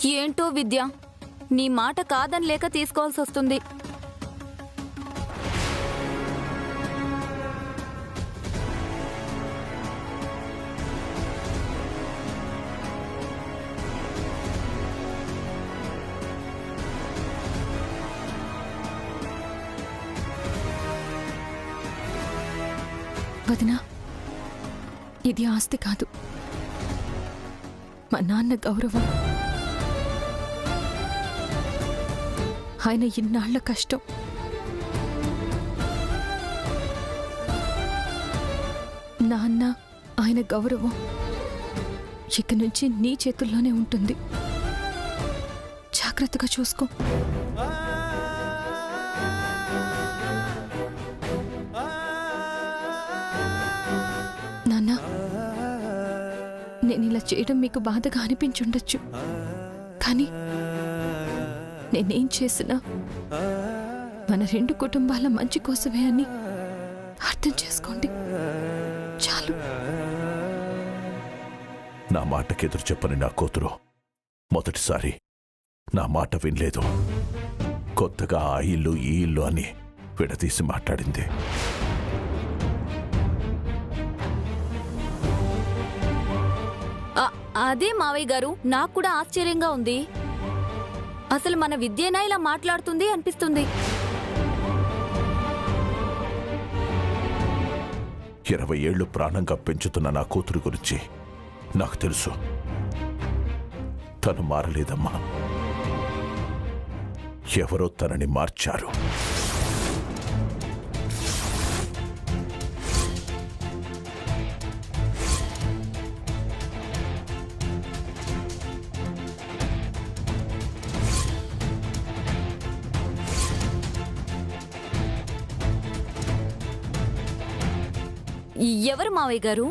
ఏంటో విద్య, నీ మాట కాదని లేక తీసుకోవాల్సి వస్తుంది. వదినా, ఇది ఆస్తి కాదు, మా నాన్న గౌరవం. ఆయన ఇన్నాళ్ల కష్టం. నాన్న, ఆయన గౌరవం ఇక నుంచి నీ చేతుల్లోనే ఉంటుంది. జాగ్రత్తగా చూసుకో. నాన్న, నేను ఇలా చేయడం మీకు బాధగా అనిపించుండొచ్చు, కానీ నేనేం చేసినా మన రెండు కుటుంబాల మంచి కోసమే అని అర్థం చేసుకోండి. చాలు. నా మాటకెదురు చెప్పని నా కూతురు మొదటిసారి నా మాట వినలేదు. కొత్తగా ఆ ఇల్లు ఈ ఇల్లు అని విడదీసి మాట్లాడింది. అదే మావయ్య గారు, నాకు కూడా ఆశ్చర్యంగా ఉంది. అసలు మన విద్యేనా ఇలా మాట్లాడుతుంది అనిపిస్తుంది. 20 ఏళ్లు ప్రాణంగా పెంచుతున్న నా కూతురు గురించి నాకు తెలుసు. తను మారలేదమ్మా, ఎవరో తనని మార్చారు. ఎవరు మావయ్య గారు?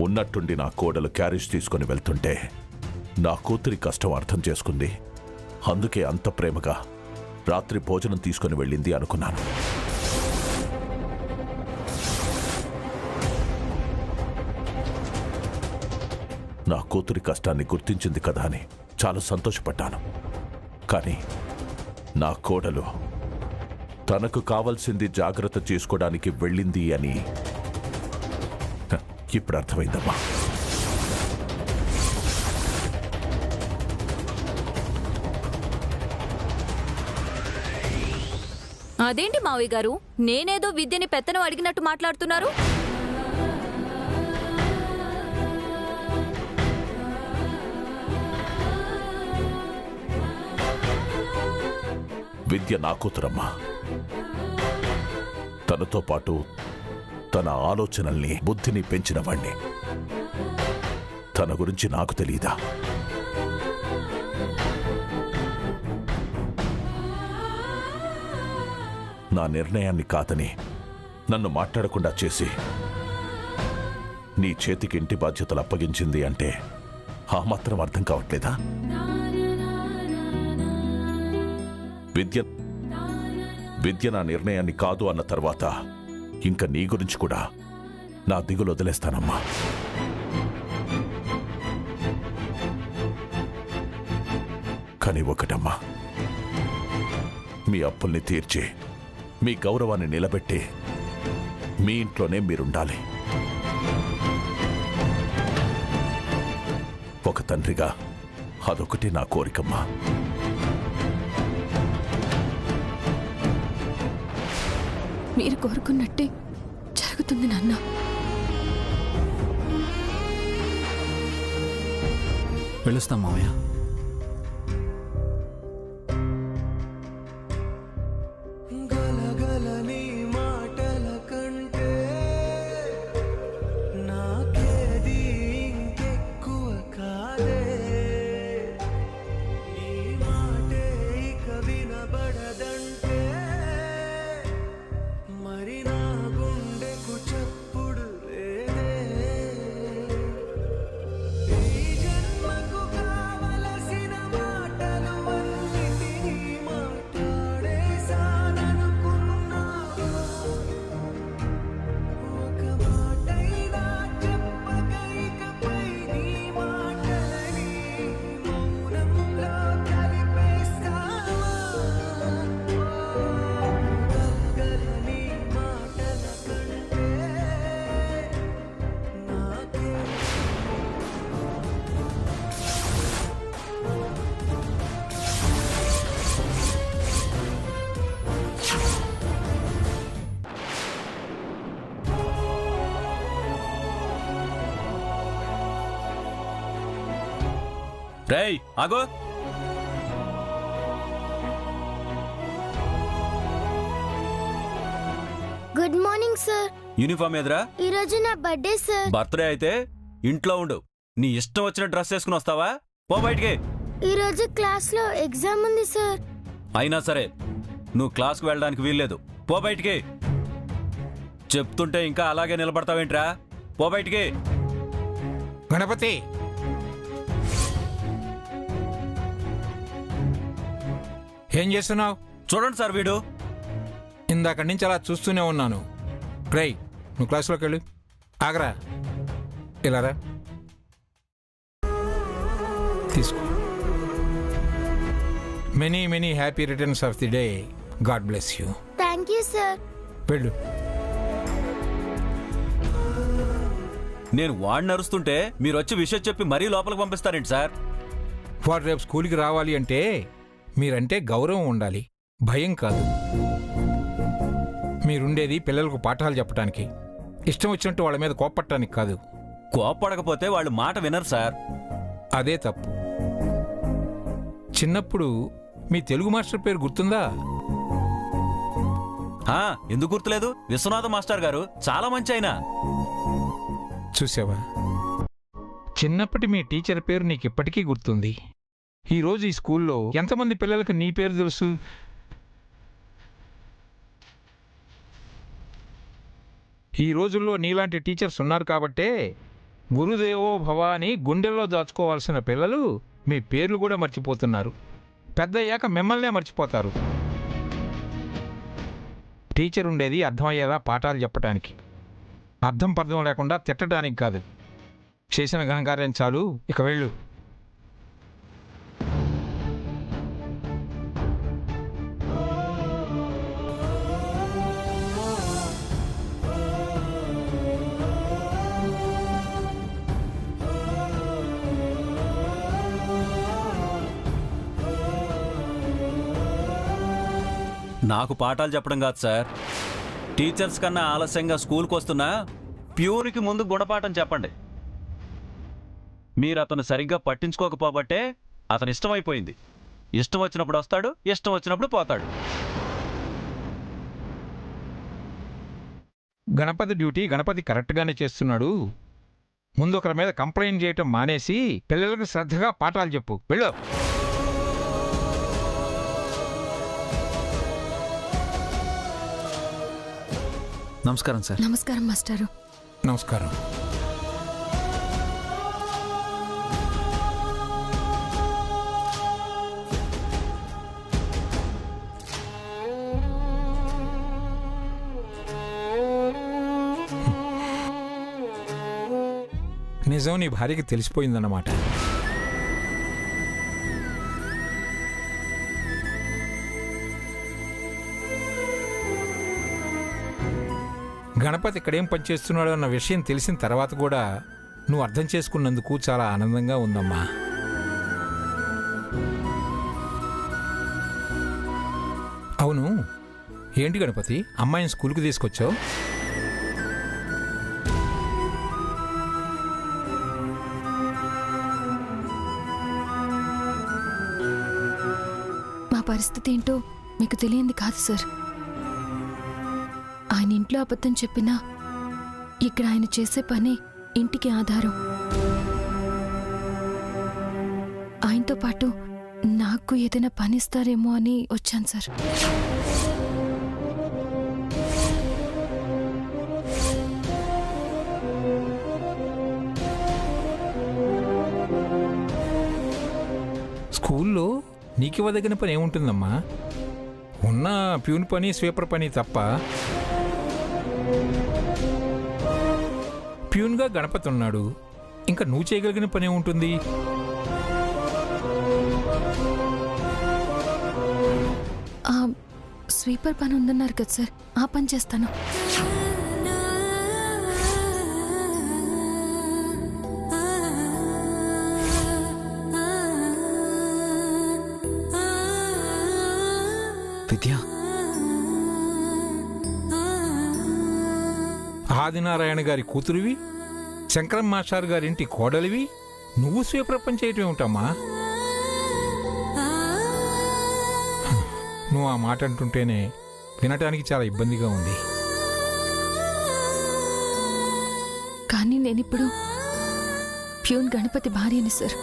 ఉన్నట్టుండి నా కోడలు క్యారేజ్ తీసుకుని వెళ్తుంటే నా కూతురి కష్టం అర్థం చేసుకుంది. అందుకే అంత ప్రేమగా రాత్రి భోజనం తీసుకుని వెళ్ళింది అనుకున్నాను. నా కూతురి కష్టాన్ని గుర్తించింది కదా అని చాలా సంతోషపడ్డాను. కానీ నా కోడలు తనకు కావలసింది జాగ్రత్త చేసుకోవడానికి వెళ్ళింది అని ఇప్పుడు అర్థమైందమ్మా. అదేంటి మావయ్య గారు, నేనేదో విద్యని పెత్తనం అడిగినట్టు మాట్లాడుతున్నారు? విద్య నా కూతురమ్మా. తనతో పాటు తన ఆలోచనల్ని బుద్ధిని పెంచిన వాణ్ణి. తన గురించి నాకు తెలీదా? నా నిర్ణయాన్ని కాదని నన్ను మాట్లాడకుండా చేసి నీ చేతికి ఇంటి బాధ్యతలు అప్పగించింది అంటే ఆ మాత్రం అర్థం కావట్లేదా? విద్య నా నిర్ణయాన్ని కాదు అన్న తర్వాత ఇంకా నీ గురించి కూడా నా దిగులు వదిలేస్తానమ్మా. కానీ ఒకటమ్మా, మీ అప్పుల్ని తీర్చి మీ గౌరవాన్ని నిలబెట్టి మీ ఇంట్లోనే మీరుండాలి. ఒక తండ్రిగా అదొకటి నా కోరికమ్మా. మీరు కోరుకున్నట్టే జరుగుతుంది నాన్న. వెళ్ళొస్తాం మావయ్య. రేయ్ ఆగో. Good morning sir. యూనిఫామ్ ఎదురా? ఈ రోజు నా బర్త్డే సార్. బర్త్డే అయితే ఇంట్లో ఉండు. నీ ఇష్టం వచ్చిన డ్రెస్ వేసుకుని వస్తావా? పో బయటికి. ఈ రోజు క్లాస్ లో ఎగ్జామ్ ఉంది సార్. అయినా సరే నువ్వు క్లాస్కి వెళ్ళడానికి వీల్లేదు. పో బయటికి. చెప్తుంటే ఇంకా అలాగే నిలబడతావేంట్రా? పో బయటికి. గణపతి, ఏం చేస్తున్నావు? చూడండి సార్, వీడు ఇందాక నుంచి అలా చూస్తూనే ఉన్నాను. రేయ్, నువ్వు క్లాస్లోకి వెళ్ళు. ఆగరా, ఇలారా, తీసుకో. Many many happy returns of the day. God bless you. Thank you sir. వెళ్ళు. నేను వాడిని అరుస్తుంటే మీరు వచ్చి విషయం చెప్పి మరీ లోపలికి పంపిస్తారేంటి సార్? వాడు రేపు స్కూల్కి రావాలి అంటే మీరంటే గౌరవం ఉండాలి, భయం కాదు. మీరుండేది పిల్లలకు పాఠాలు చెప్పడానికి, ఇష్టం వచ్చినట్టు వాళ్ళ మీద కోప్పట్టడానికి కాదు. కోప్పడకపోతే వాళ్ళు మాట వినరు సార్. అదే తప్పు. చిన్నప్పుడు మీ తెలుగు మాస్టర్ పేరు గుర్తుందా? ఎందుకు గుర్తులేదు? విశ్వనాథ మాస్టర్ గారు చాలా మంచి ఆయన. చూసావా, చిన్నప్పటి మీ టీచర్ పేరు నీకు ఇప్పటికీ గుర్తుంది. ఈరోజు ఈ స్కూల్లో ఎంతమంది పిల్లలకు నీ పేరు తెలుసు? ఈ రోజుల్లో నీలాంటి టీచర్స్ ఉన్నారు కాబట్టే గురుదేవో భవ అని గుండెల్లో దాచుకోవాల్సిన పిల్లలు మీ పేర్లు కూడా మర్చిపోతున్నారు. పెద్దయ్యాక మిమ్మల్నే మర్చిపోతారు. టీచర్ ఉండేది అర్థమయ్యేలా పాఠాలు చెప్పడానికి, అర్థం పర్థం లేకుండా తిట్టడానికి కాదు. చేసిన ఘనకార్యం చాలు, ఇక వెళ్ళు. నాకు పాఠాలు చెప్పడం కాదు సార్, టీచర్స్ కన్నా ఆలస్యంగా స్కూల్కి వస్తున్నా ప్యూర్కి ముందు గుణపాఠం చెప్పండి. మీరు అతను సరిగ్గా పట్టించుకోకపోబట్టే అతను ఇష్టమైపోయింది. ఇష్టం వచ్చినప్పుడు వస్తాడు, ఇష్టం వచ్చినప్పుడు పోతాడు. గణపతి డ్యూటీ గణపతి కరెక్ట్గానే చేస్తున్నాడు. ముందు ఒకరి మీద కంప్లైంట్ చేయటం మానేసి పిల్లలకు శ్రద్ధగా పాఠాలు చెప్పు. వెళ్ళు. నమస్కారం సార్. నమస్కారం మాస్టారు. నమస్కారం. నిజం నీ భార్యకి తెలిసిపోయిందన్నమాట. గణపతి ఇక్కడేం పనిచేస్తున్నాడో అన్న విషయం తెలిసిన తర్వాత కూడా నువ్వు అర్థం చేసుకున్నందుకు చాలా ఆనందంగా ఉందమ్మా. అవును, ఏంటి గణపతి, అమ్మాయిని స్కూల్కి తీసుకొచ్చావు? మా పరిస్థితి ఏంటో మీకు తెలియంది కాదు సార్. ఆయన ఇంట్లో అబద్ధం చెప్పినా ఇక్కడ ఆయన చేసే పని ఇంటికి ఆధారం. ఆయనతో పాటు నాకు ఏదైనా పని ఇస్తారేమో అని వచ్చాను సార్. స్కూల్లో నీకివ్వదగిన పని ఏముంటుందమ్మా? ఉన్న ప్యూన్ పని, స్వీపర్ పని తప్ప. ప్యూన్గా గణపతి ఉన్నాడు, ఇంకా నువ్వు చేయగలిగిన పని ఏముంటుంది? స్వీపర్ పని ఉందన్నారు కదా సార్, ఆ పని చేస్తాను. విద్య, ఆదినారాయణ గారి కూతురివి, శంకరం మాస్టర్ గారింటి కోడలివి, నువ్వు స్వీపర్ పని చేయటం ఏమిటమ్మా? నువ్వు ఆ మాట అంటుంటేనే వినటానికి చాలా ఇబ్బందిగా ఉంది. కానీ నేనిప్పుడు ప్యూన్ గణపతి భార్యని సార్.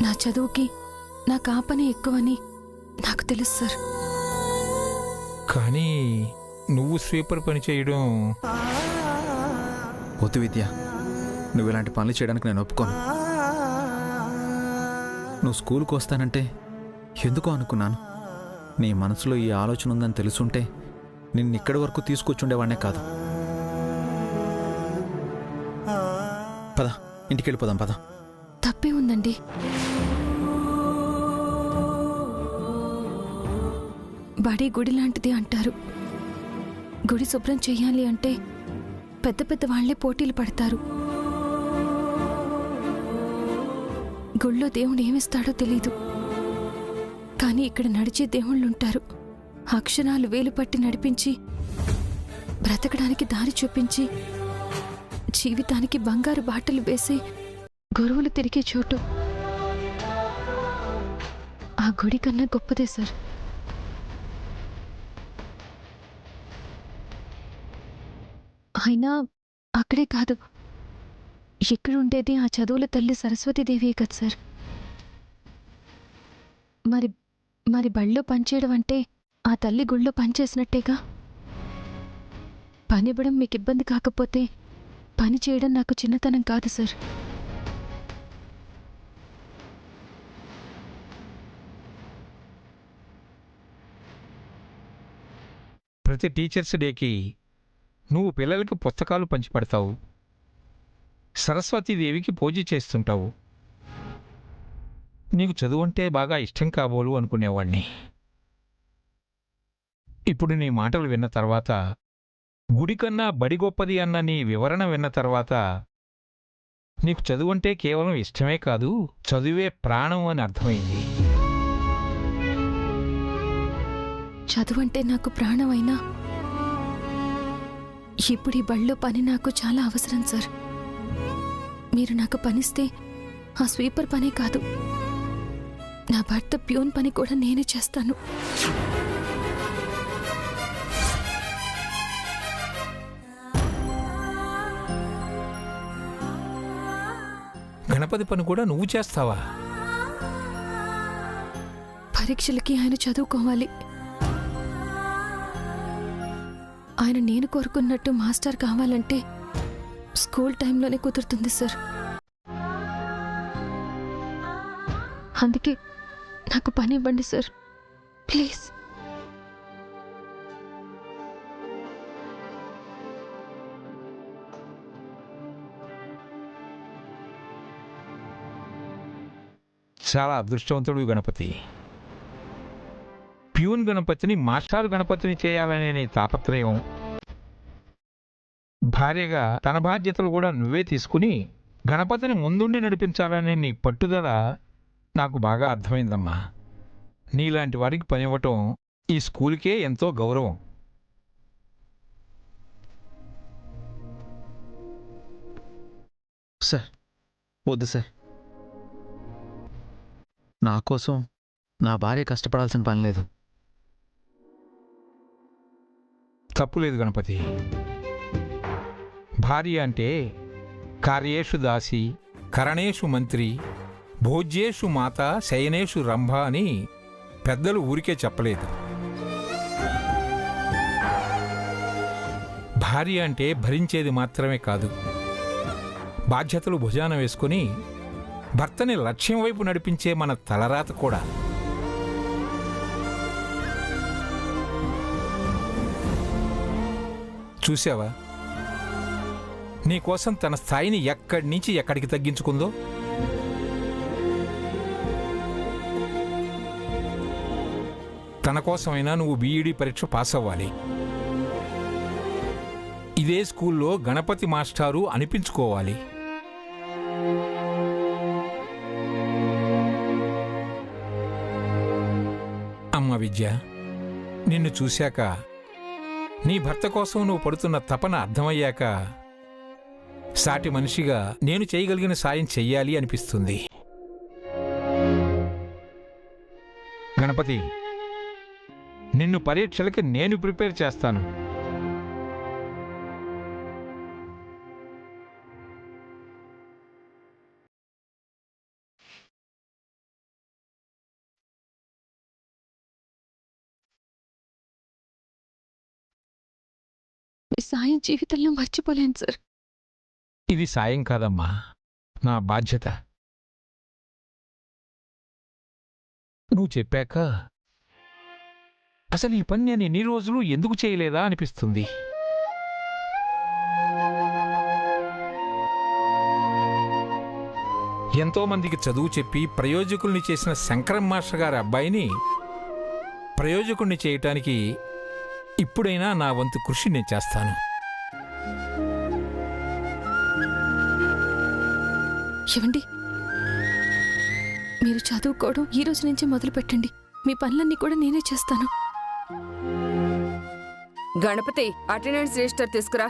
నా చదువుకి నాకు ఆ పని ఎక్కువని నాకు తెలుసు సార్. కానీ నువ్వు స్వీపర్ పని చేయడం... వద్దు విద్య, నువ్వు ఇలాంటి పనులు చేయడానికి నేను ఒప్పుకోను. నువ్వు స్కూల్కి వస్తానంటే ఎందుకో అనుకున్నాను. నీ మనసులో ఈ ఆలోచన ఉందని తెలుసుంటే నిన్ను ఇక్కడి వరకు తీసుకొచ్చుండేవాడినే కాదు. పద, ఇంటికి వెళ్ళిపోదాం పద. తప్పే ఉందండి. బడి గుడి లాంటిది అంటారు. గుడి శుభ్రం చెయ్యాలి అంటే పెద్ద పెద్ద వాళ్లే పోటీలు పడతారు. గుళ్ళో దేవుడు ఏమిస్తాడో తెలీదు, కానీ ఇక్కడ నడిచే దేవుళ్ళుంటారు. అక్షరాలు వేలు పట్టి నడిపించి బ్రతకడానికి దారి చూపించి జీవితానికి బంగారు బాటలు వేసి గురువులు తిరిగే చోటు ఆ గుడి కన్నా గొప్పదే సార్. అయినా అక్కడే కాదు, ఇక్కడ ఉండేది ఆ చదువుల తల్లి సరస్వతీదేవియే కదా సార్. మరి బళ్ళో పనిచేయడం అంటే ఆ తల్లి గుళ్ళో పనిచేసినట్టేగా. పనివ్వడం మీకు ఇబ్బంది కాకపోతే పని చేయడం నాకు చిన్నతనం కాదు సార్. ప్రతి టీచర్స్ డేకి నువ్వు పిల్లలకి పుస్తకాలు పంచిపెడతావు, సరస్వతీదేవికి పూజ చేస్తుంటావు. నీకు చదువు అంటే బాగా ఇష్టం కాబోలు అనుకునేవాణ్ణి. ఇప్పుడు నీ మాటలు విన్న తర్వాత, గుడి కన్నా బడి గొప్పది అన్న నీ వివరణ విన్న తర్వాత, నీకు చదువు అంటే కేవలం ఇష్టమే కాదు, చదువే ప్రాణం అని అర్థమైంది. చదువు అంటే నాకు ప్రాణమైనా ఇప్పుడు ఈ బళ్ళో పని నాకు చాలా అవసరం సార్. మీరు నాకు పనిస్తే ఆ స్వీపర్ పనే కాదు, నా భర్త ప్యూన్ పని కూడా నేనే చేస్తాను. గణపతి పని కూడా నువ్వు చేస్తావా? పరీక్షలకి ఆయన చదువుకోవాలి. ఆయన నేను కోరుకున్నట్టు మాస్టర్ కావాలంటే స్కూల్ టైంలోనే కుదురుతుంది సార్. అందుకే నాకు పని ఇవ్వండి సార్, ప్లీజ్. చాలా అదృష్టవంతుడు గణపతి. ప్యూన్ గణపతిని మాస్టారు గణపతిని చేయాలనే నీ తాపత్రయం, భార్యగా తన బాధ్యతలు కూడా నువ్వే తీసుకుని గణపతిని ముందుండి నడిపించాలనే నీ పట్టుదల నాకు బాగా అర్థమైందమ్మా. నీలాంటి వారికి పనివ్వటం ఈ స్కూల్కే ఎంతో గౌరవం. సార్, వద్దు సార్. నా కోసం నా భార్య కష్టపడాల్సిన పని లేదు. తప్పులేదు గణపతి. భార్య అంటే కార్యేషు దాసి, కరణేషు మంత్రి, భోజ్యేషు మాత, శయనేషు రంభ అని పెద్దలు ఊరికే చెప్పలేదు. భార్య అంటే భరించేది మాత్రమే కాదు, బాధ్యతలు భుజాన వేసుకుని భర్తని లక్ష్యం వైపు నడిపించే మన తలరాత కూడా. చూసావా, నీకోసం తన స్థాయిని ఎక్కడి నుంచి ఎక్కడికి తగ్గించుకుందో. తన కోసమైనా నువ్వు బీఈడీ పరీక్ష పాస్ అవ్వాలి, ఇదే స్కూల్లో గణపతి మాస్టారు అనిపించుకోవాలి. అమ్మ విద్య, నిన్ను చూశాక, నీ భర్త కోసం నువ్వు పడుతున్న తపన అర్థమయ్యాక, సాటి మనిషిగా నేను చేయగలిగిన సాయం చెయ్యాలి అనిపిస్తుంది. గణపతి, నిన్ను పరీక్షలకి నేను ప్రిపేర్ చేస్తాను. మీ సాయం జీవితంలో మర్చిపోలేను సార్. ఇది సాయం కాదమ్మా, నా బాధ్యత. నువ్వు చెప్పాక అసలు ఈ పని నేను ఎన్ని రోజులు ఎందుకు చేయలేదా అనిపిస్తుంది. ఎంతోమందికి చదువు చెప్పి ప్రయోజకుల్ని చేసిన శంకరం మాస్టర్ గారి అబ్బాయిని ప్రయోజకుణ్ణి చేయటానికి ఇప్పుడైనా నా వంతు కృషి నేను చేస్తాను. ఏవండి, మీరు చదువుకోవడం ఈ రోజు నుంచి మొదలు పెట్టండి. మీ పనులన్నీ కూడా నేనే చేస్తాను. గణపతి, అటెండెన్స్ రిజిస్టర్ తీసుకురా.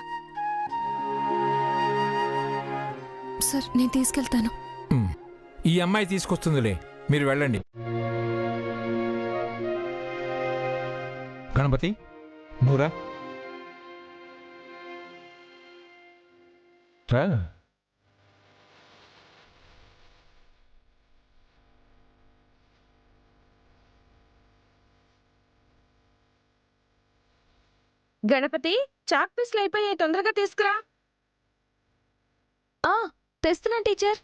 సార్, నేను తీసుకెళ్తాను. ఈ అమ్మాయి తీసుకొస్తుందిలే, మీరు వెళ్ళండి. గణపతి, నువ్వురా. రా. గణపతి, చాక్ పీస్లు అయిపోయాయి, తొందరగా తీసుకురా. తెస్తున్నాను టీచర్.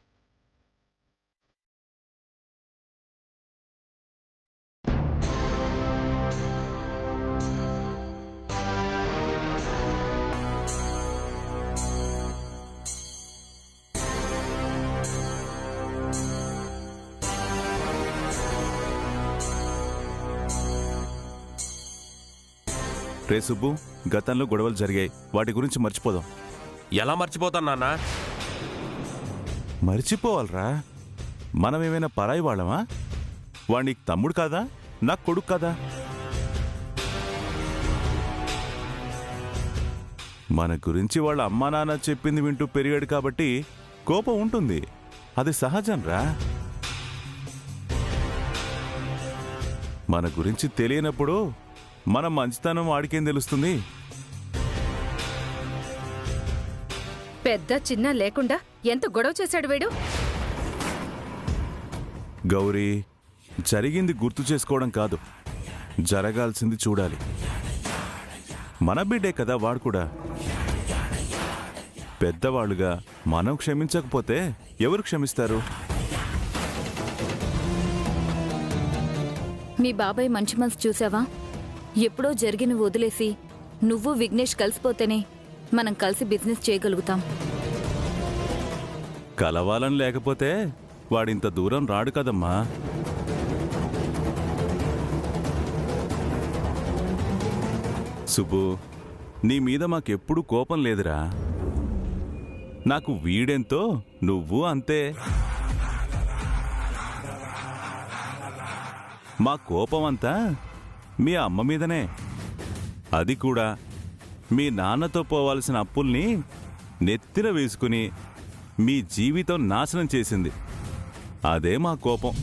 రే సుబ్బు, గతంలో గొడవలు జరిగాయి, వాటి గురించి మర్చిపోదాం. ఎలా మర్చిపోతాను నాన్న? మర్చిపోవాలరా. మనమేమైనా పరాయి వాళ్ళమా? వాడు నీకు తమ్ముడు కాదా, నాకు కొడుకు కాదా? మన గురించి వాళ్ళ అమ్మా నాన్న చెప్పింది వింటూ పెరిగాడు కాబట్టి కోపం ఉంటుంది, అది సహజంరా. మన గురించి తెలియనప్పుడు మన మంచితనం వాడికేం తెలుస్తుంది? పెద్ద చిన్న లేకుండా ఎంత గొడవ చేశాడు వీడు. గౌరీ, జరిగింది గుర్తు చేసుకోవడం కాదు, జరగాల్సింది చూడాలి. మన బిడ్డే కదా వాడు కూడా. పెద్దవాళ్ళుగా మనం క్షమించకపోతే ఎవరు క్షమిస్తారు? మీ బాబాయ్ మంచి మనసు చూసావా? ఎప్పుడో జరిగిన వదిలేసి నువ్వు విఘ్నేష్ కలిసిపోతేనే మనం కలిసి బిజినెస్ చేయగలుగుతాం. కలవాలని లేకపోతే వాడింత దూరం రాడు కదమ్మా. సుబ్బు, నీ మీద మాకెప్పుడు కోపం లేదురా. నాకు వీడెంతో నువ్వు అంతే. మా కోపమంతా మీ అమ్మ మీదనే. అది కూడా మీ నాన్నతో పోవాల్సిన అప్పుల్ని నెత్తిన వేసుకుని మీ జీవితం నాశనం చేసింది. అదే మా కోపం.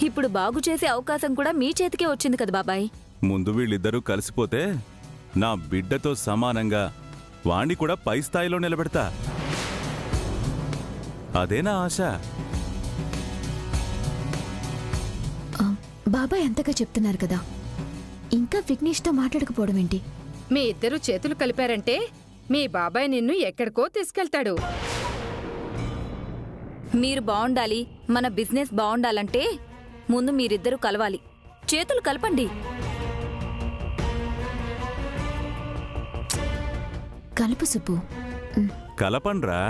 ఇప్పుడు బాగు చేసే అవకాశం కూడా మీ చేతికే వచ్చింది కదా బాబాయ్. ముందు వీళ్ళిద్దరూ కలిసిపోతే నా బిడ్డతో సమానంగా వాణ్ణి కూడా పై స్థాయిలో నిలబెడతా. అదే నా ఆశ. బాబాయ్ అంతగా చెప్తున్నారు కదా, ఇంకా విఘ్నేష్తో మాట్లాడకపోవడం ఏంటి? మీ ఇద్దరు చేతులు కలిపారంటే మీ బాబాయ్ నిన్ను ఎక్కడికో తీసుకెళ్తాడు. మీరు బాగుండాలి, మన బిజినెస్ బాగుండాలంటే ముందు మీరిద్దరూ కలవాలి. చేతులు కలపండి. కలుపు సుబ్బు. కలపండ్రా.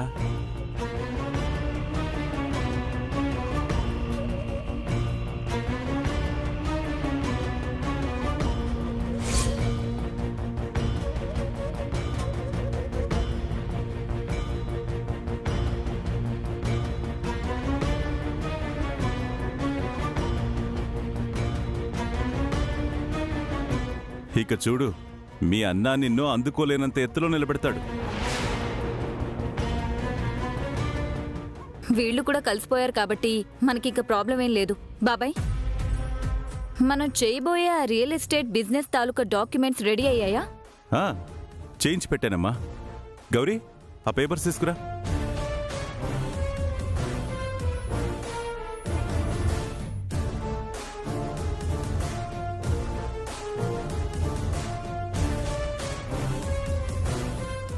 ఇక చూడు, మీ అన్న నిన్ను అందుకోలేనంత ఎత్తులో నిలబెడతాడు. వీళ్ళు కూడా కలిసిపోయారు కాబట్టి మనకింక ప్రాబ్లం ఏం లేదు. బాబాయ్, మనం చేయబోయే ఆ రియల్ ఎస్టేట్ బిజినెస్ తాలూకా డాక్యుమెంట్స్ రెడీ అయ్యాయా? చేయించి పెట్టానమ్మా. గౌరీ, ఆ పేపర్స్ తీసుకురా.